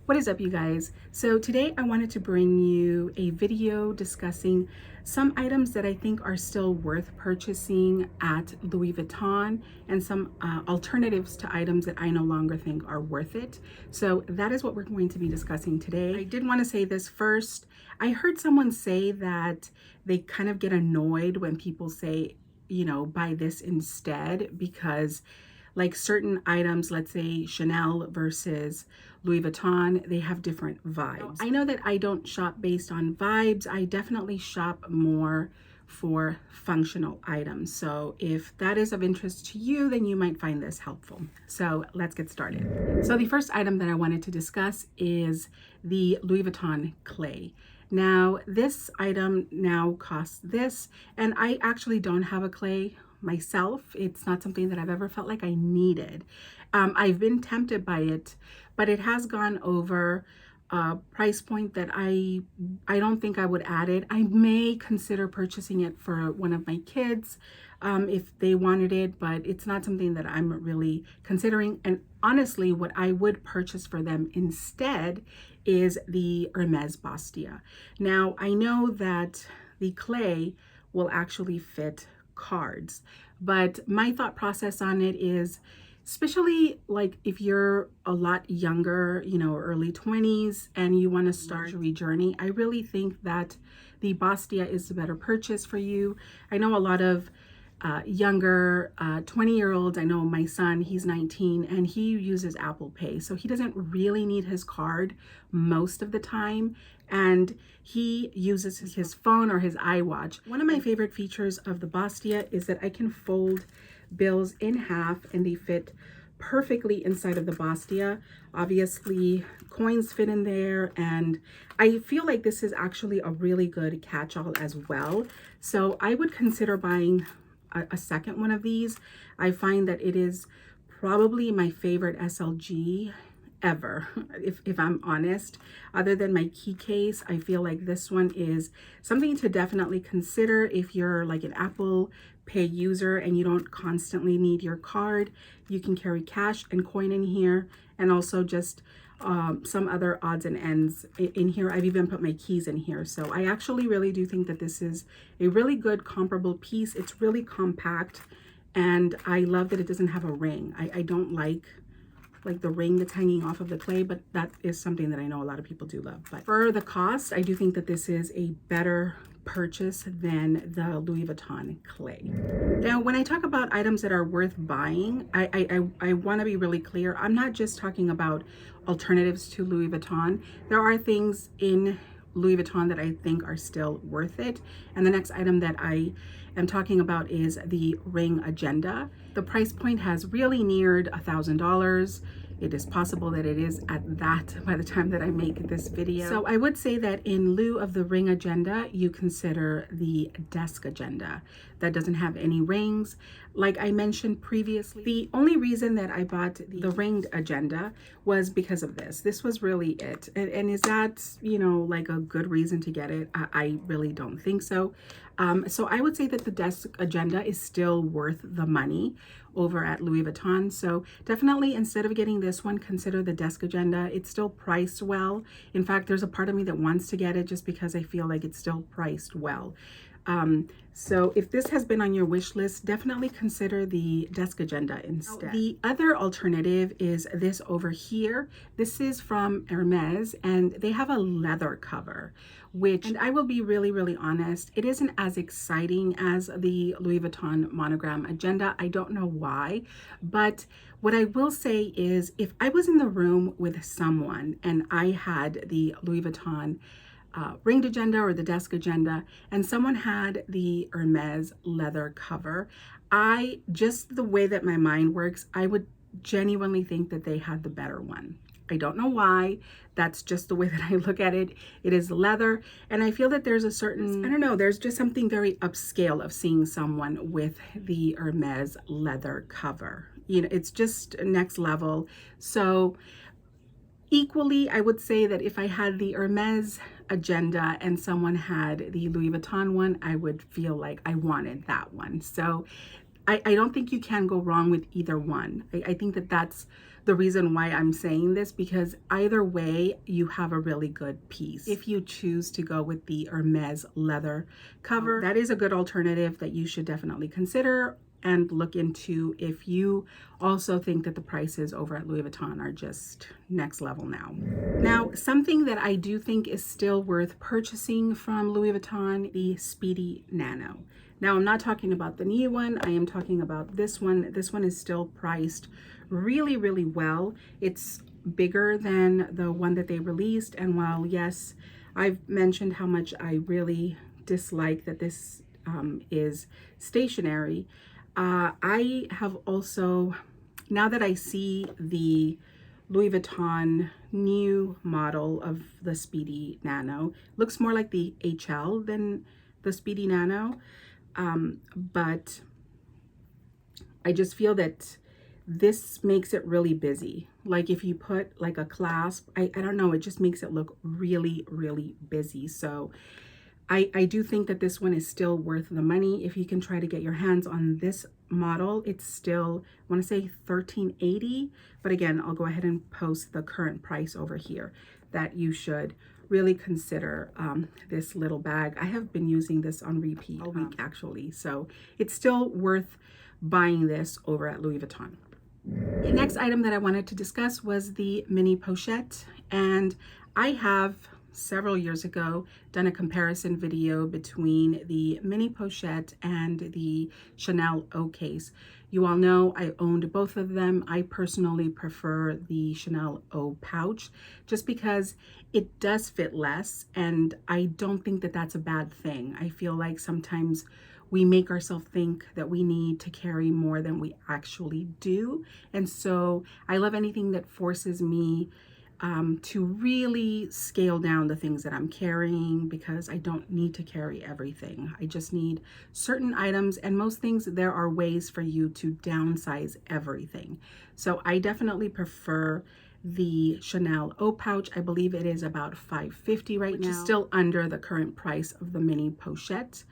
What is up, you guys? So today I wanted to bring you a video discussing some items that I think are still worth purchasing at Louis Vuitton and some alternatives to items that I no longer think are worth it. So that is what we're going to be discussing today. I did want to say this first. I heard someone say that they kind of get annoyed when people say, you know, buy this instead, because like certain items, let's say Chanel versus Louis Vuitton, they have different vibes. I know that I don't shop based on vibes. I definitely shop more for functional items. So if that is of interest to you, then you might find this helpful. So let's get started. So the first item that I wanted to discuss is the Louis Vuitton clay. Now, this item now costs this, and I actually don't have a clay myself. It's not something that I've ever felt like I needed. I've been tempted by it, but it has gone over a price point that I don't think I would add it. I may consider purchasing it for one of my kids if they wanted it, but it's not something that I'm really considering. And honestly, what I would purchase for them instead is the Hermes Bastia. Now, I know that the clay will actually fit cards, but my thought process on it is, especially like if you're a lot younger, you know, early 20s, and you want to start a journey, I really think that the Bastia is the better purchase for you. I know a lot of younger 20-year-olds. I know my son, he's 19, and he uses Apple Pay, so he doesn't really need his card most of the time, and he uses his phone or his iWatch. One of my favorite features of the Bastia is that I can fold bills in half and they fit perfectly inside of the Bastia. Obviously, coins fit in there, and I feel like this is actually a really good catch-all as well. So I would consider buying a second one of these. I find that it is probably my favorite SLG ever, if I'm honest. Other than my key case, I feel like this one is something to definitely consider if you're like an Apple Pay user and you don't constantly need your card. You can carry cash and coin in here, and also just some other odds and ends in here. I've even put my keys in here. So I actually really do think that this is a really good comparable piece. It's really compact, and I love that it doesn't have a ring. I don't like the ring that's hanging off of the clay, but that is something that I know a lot of people do love. But for the cost, I do think that this is a better purchase than the Louis Vuitton clay. Now, when I talk about items that are worth buying, I want to be really clear. I'm not just talking about alternatives to Louis Vuitton. There are things in Louis Vuitton that I think are still worth it. And the next item that I am talking about is the ring agenda. The price point has really neared $1,000. It is possible that it is at that by the time that I make this video. So I would say that in lieu of the ring agenda, you consider the desk agenda that doesn't have any rings. Like I mentioned previously, the only reason that I bought the ringed agenda was because of this. This was really it. And is that, you know, like a good reason to get it? I really don't think so. So I would say that the desk agenda is still worth the money over at Louis Vuitton. So definitely, instead of getting this one, consider the desk agenda. It's still priced well. In fact, there's a part of me that wants to get it just because I feel like it's still priced well. So if this has been on your wish list, definitely consider the desk agenda instead. The other alternative is this over here. This is from Hermes, and they have a leather cover, which, and I will be really, really honest, it isn't as exciting as the Louis Vuitton monogram agenda. I don't know why, but what I will say is if I was in the room with someone and I had the Louis Vuitton ringed agenda or the desk agenda, and someone had the Hermes leather cover, just the way that my mind works, I would genuinely think that they had the better one. I don't know why. That's just the way that I look at it. It is leather, and I feel that there's a certain, I don't know, there's just something very upscale of seeing someone with the Hermes leather cover. You know, it's just next level. So equally, I would say that if I had the Hermes agenda and someone had the Louis Vuitton one, I would feel like I wanted that one. So I don't think you can go wrong with either one. I think that that's the reason why I'm saying this, because either way, you have a really good piece. If you choose to go with the Hermes leather cover, that is a good alternative that you should definitely consider and look into if you also think that the prices over at Louis Vuitton are just next level now. Now, something that I do think is still worth purchasing from Louis Vuitton, the Speedy Nano. Now, I'm not talking about the new one. I am talking about this one. This one is still priced really, really well. It's bigger than the one that they released. And while, yes, I've mentioned how much I really dislike that this is stationary, I have also, now that I see the Louis Vuitton new model of the Speedy Nano, looks more like the HL than the Speedy Nano. But I just feel that this makes it really busy. Like if you put like a clasp, I don't know, it just makes it look really, really busy. So I do think that this one is still worth the money. If you can try to get your hands on this model, it's still, I want to say $13.80. But again, I'll go ahead and post the current price over here that you should really consider this little bag. I have been using this on repeat all week actually. So it's still worth buying this over at Louis Vuitton. The next item that I wanted to discuss was the mini pochette. And I have several years ago done a comparison video between the mini pochette and the Chanel O case. You all know I owned both of them. I personally prefer the Chanel O pouch just because it does fit less, and I don't think that that's a bad thing. I feel like sometimes we make ourselves think that we need to carry more than we actually do. And so I love anything that forces me to really scale down the things that I'm carrying, because I don't need to carry everything. I just need certain items, and most things, there are ways for you to downsize everything. So I definitely prefer the Chanel O pouch. I believe it is about $5.50 right now, which is still under the current price of the mini pochette.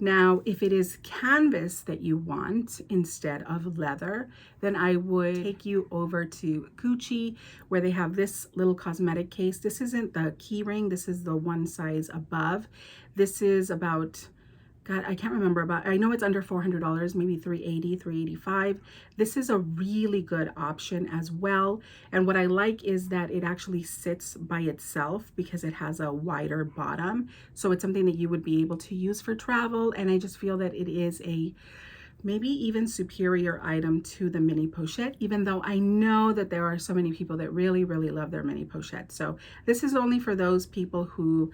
Now, if it is canvas that you want instead of leather, then I would take you over to Gucci, where they have this little cosmetic case. This isn't the key ring. This is the one size above. This is about, God, I can't remember, about, I know it's under $400, maybe $380, $385. This is a really good option as well. And what I like is that it actually sits by itself because it has a wider bottom. So it's something that you would be able to use for travel. And I just feel that it is a maybe even superior item to the mini pochette, even though I know that there are so many people that really, really love their mini pochette. So this is only for those people who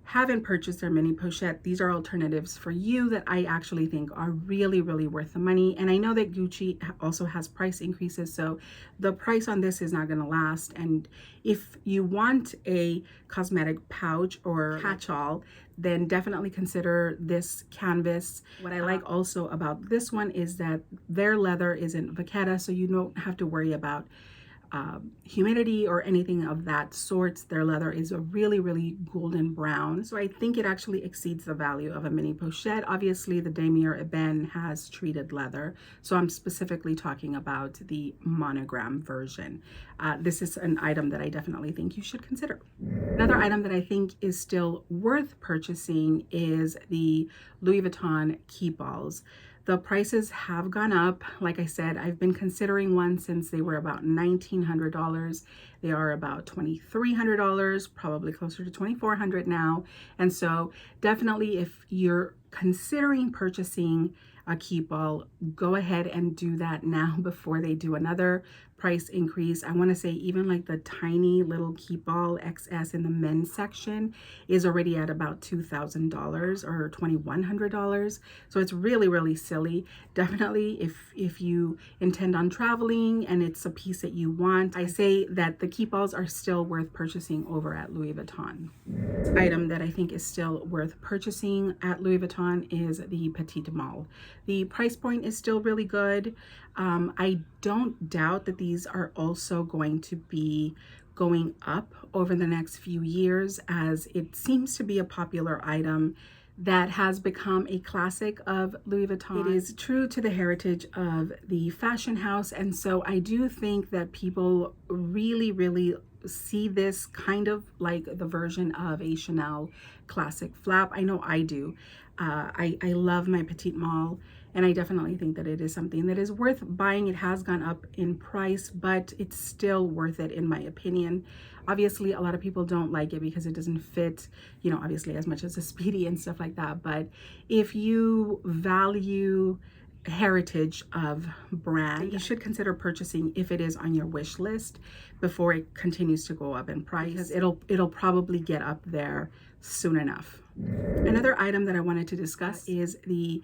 haven't purchased their mini pochette. These are alternatives for you that I actually think are really, really worth the money. And I know that Gucci also has price increases, so the price on this is not going to last. And if you want a cosmetic pouch or catch-all, then definitely consider this canvas. What I like also about this one is that their leather isn't vachetta, so you don't have to worry about humidity or anything of that sort. Their leather is a really, really golden brown. So I think it actually exceeds the value of a mini pochette. Obviously, the Damier Ebene has treated leather, so I'm specifically talking about the monogram version. This is an item that I definitely think you should consider. Another item that I think is still worth purchasing is the Louis Vuitton Keepalls. The prices have gone up. Like I said, I've been considering one since they were about $1,900. They are about $2,300, probably closer to $2,400 now. And so definitely if you're considering purchasing a Keepall, go ahead and do that now before they do another price increase. I want to say even like the tiny little Keepall XS in the men's section is already at about $2,000 or $2,100. So it's really, really silly. Definitely if you intend on traveling and it's a piece that you want, I say that the Keepalls are still worth purchasing over at Louis Vuitton. This item that I think is still worth purchasing at Louis Vuitton is the Petite Mall. The price point is still really good. I don't doubt that these are also going to be going up over the next few years, as it seems to be a popular item that has become a classic of Louis Vuitton. It is true to the heritage of the fashion house, and so I do think that people really see this kind of like the version of a Chanel classic flap. I know I do. I love my Petite Mall, and I definitely think that it is something that is worth buying. It has gone up in price, but it's still worth it in my opinion. Obviously, a lot of people don't like it because it doesn't fit, you know, obviously as much as a Speedy and stuff like that. But if you value heritage of brand, you should consider purchasing if it is on your wish list before it continues to go up in price, because it'll probably get up there soon enough. Another item that I wanted to discuss is the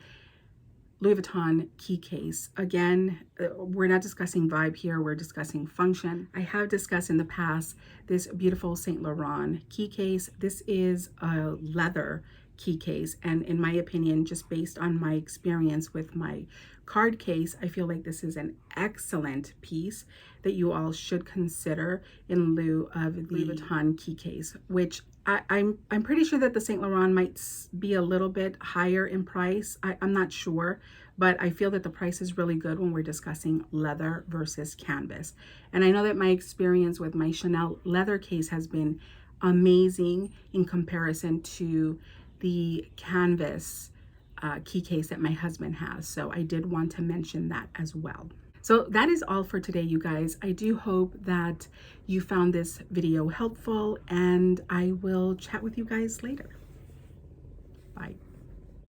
Louis Vuitton key case. Again, we're not discussing vibe here, we're discussing function. I have discussed in the past this beautiful Saint Laurent key case. This is a leather key case, and in my opinion, just based on my experience with my card case, I feel like this is an excellent piece that you all should consider in lieu of the Louis Vuitton key case, which I'm pretty sure that the Saint Laurent might be a little bit higher in price. I'm not sure, but I feel that the price is really good when we're discussing leather versus canvas. And I know that my experience with my Chanel leather case has been amazing in comparison to the canvas key case that my husband has. So I did want to mention that as well. So that is all for today, you guys. I do hope that you found this video helpful, and I will chat with you guys later.